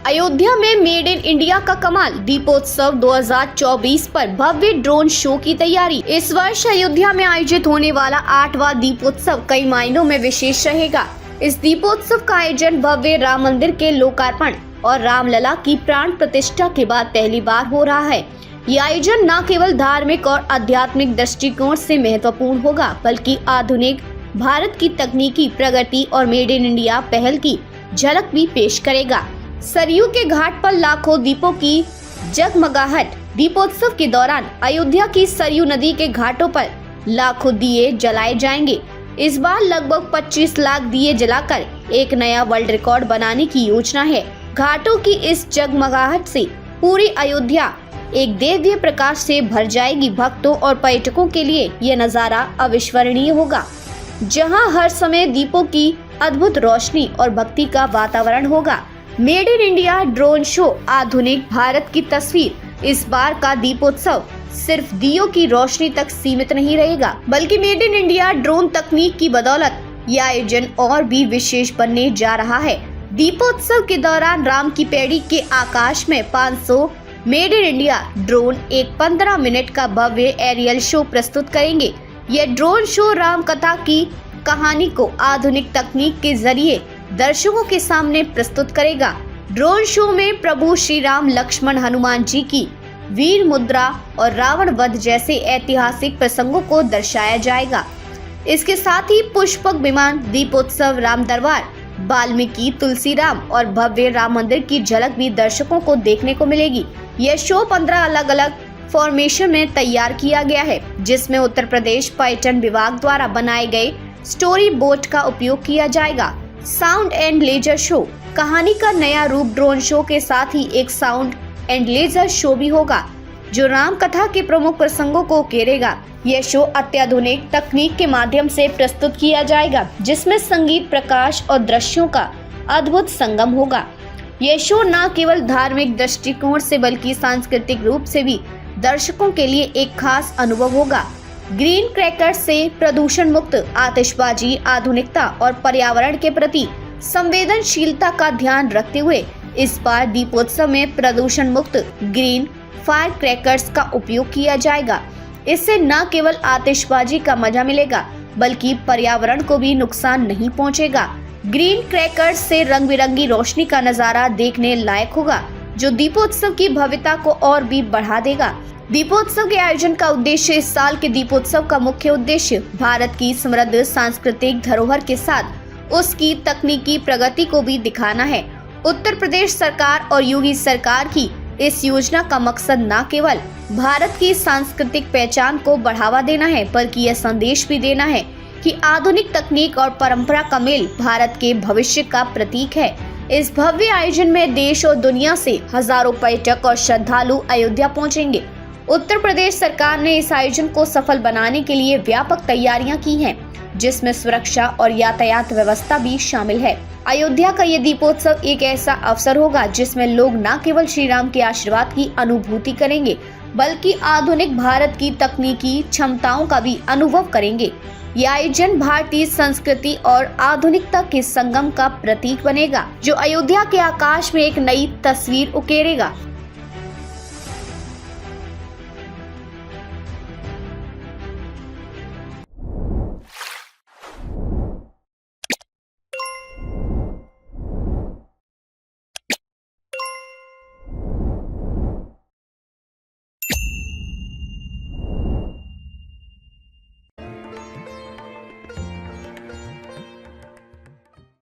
अयोध्या में made in India का कमाल, दीपोत्सव 2024 पर भव्य ड्रोन शो की तैयारी। इस वर्ष अयोध्या में आयोजित होने वाला 8वां दीपोत्सव कई मायनों में विशेष रहेगा। इस दीपोत्सव का आयोजन भव्य राम मंदिर के लोकार्पण और रामलला की प्राण प्रतिष्ठा के बाद पहली बार हो रहा है। यह आयोजन न केवल धार्मिक और आध्यात्मिक दृष्टिकोण से महत्वपूर्ण होगा, बल्कि आधुनिक भारत की तकनीकी प्रगति और मेड इन इंडिया पहल की झलक भी पेश करेगा। सरयू के घाट पर लाखों दीपों की जगमगाहट। दीपोत्सव के दौरान अयोध्या की सरयू नदी के घाटों पर लाखों दिए जलाए जाएंगे। इस बार लगभग 25 लाख दिए जलाकर एक नया वर्ल्ड रिकॉर्ड बनाने की योजना है। घाटों की इस जगमगाहट से पूरी अयोध्या एक दिव्य प्रकाश से भर जाएगी। भक्तों और पर्यटकों के लिए यह नजारा अविस्मरणीय होगा, जहां हर समय दीपों की अद्भुत रोशनी और भक्ति का वातावरण होगा। Made in India drone show, आधुनिक भारत की तस्वीर। इस बार का दीपोत्सव सिर्फ दियों की रोशनी तक सीमित नहीं रहेगा, बल्कि मेड इन इंडिया ड्रोन तकनीक की बदौलत यह आयोजन और भी विशेष बनने जा रहा है। दीपोत्सव के दौरान राम की पैड़ी के आकाश में 500 मेड इन इंडिया ड्रोन एक 15 मिनट का भव्य एरियल शो प्रस्तुत करेंगे। यह ड्रोन शो राम कथा की कहानी को आधुनिक तकनीक के जरिए दर्शकों के सामने प्रस्तुत करेगा। ड्रोन शो में प्रभु श्री राम, लक्ष्मण, हनुमान जी की वीर मुद्रा और रावण वध जैसे ऐतिहासिक प्रसंगों को दर्शाया जाएगा। इसके साथ ही पुष्पक विमान, दीपोत्सव, राम दरबार, वाल्मीकि, तुलसी राम और भव्य राम मंदिर की झलक भी दर्शकों को देखने को मिलेगी। यह शो 15 अलग अलग फॉर्मेशन में तैयार किया गया है, जिसमें उत्तर प्रदेश पर्यटन विभाग द्वारा बनाए गए स्टोरी बोर्ड का उपयोग किया जाएगा। साउंड एंड लेजर शो, कहानी का नया रूप। ड्रोन शो के साथ ही एक साउंड एंड लेजर शो भी होगा, जो राम कथा के प्रमुख प्रसंगों को उकेरेगा। यह शो अत्याधुनिक तकनीक के माध्यम से प्रस्तुत किया जाएगा, जिसमें संगीत, प्रकाश और दृश्यों का अद्भुत संगम होगा। यह शो न केवल धार्मिक दृष्टिकोण से बल्कि सांस्कृतिक रूप से भी दर्शकों के लिए एक खास अनुभव होगा। ग्रीन क्रैकर्स से प्रदूषण मुक्त आतिशबाजी, आधुनिकता और पर्यावरण के प्रति संवेदनशीलता का ध्यान रखते हुए इस बार दीपोत्सव में प्रदूषण मुक्त ग्रीन फायर क्रैकर्स का उपयोग किया जाएगा। इससे न केवल आतिशबाजी का मजा मिलेगा, बल्कि पर्यावरण को भी नुकसान नहीं पहुंचेगा। ग्रीन क्रैकर्स से रंग बिरंगी रोशनी का नजारा देखने लायक होगा, जो दीपोत्सव की भव्यता को और भी बढ़ा देगा। दीपोत्सव के आयोजन का उद्देश्य, इस साल के दीपोत्सव का मुख्य उद्देश्य भारत की समृद्ध सांस्कृतिक धरोहर के साथ उसकी तकनीकी प्रगति को भी दिखाना है। उत्तर प्रदेश सरकार और योगी सरकार की इस योजना का मकसद न केवल भारत की सांस्कृतिक पहचान को बढ़ावा देना है, बल्कि यह संदेश भी देना है कि आधुनिक तकनीक और परंपरा का मेल भारत के भविष्य का प्रतीक है। इस भव्य आयोजन में देश और दुनिया से हजारों पर्यटक और श्रद्धालु अयोध्या पहुंचेंगे। उत्तर प्रदेश सरकार ने इस आयोजन को सफल बनाने के लिए व्यापक तैयारियां की हैं, जिसमें सुरक्षा और यातायात व्यवस्था भी शामिल है। अयोध्या का ये दीपोत्सव एक ऐसा अवसर होगा जिसमें लोग न केवल श्री राम के आशीर्वाद की अनुभूति करेंगे, बल्कि आधुनिक भारत की तकनीकी क्षमताओं का भी अनुभव करेंगे। यह आयोजन भारतीय संस्कृति और आधुनिकता के संगम का प्रतीक बनेगा, जो अयोध्या के आकाश में एक नई तस्वीर उकेरेगा।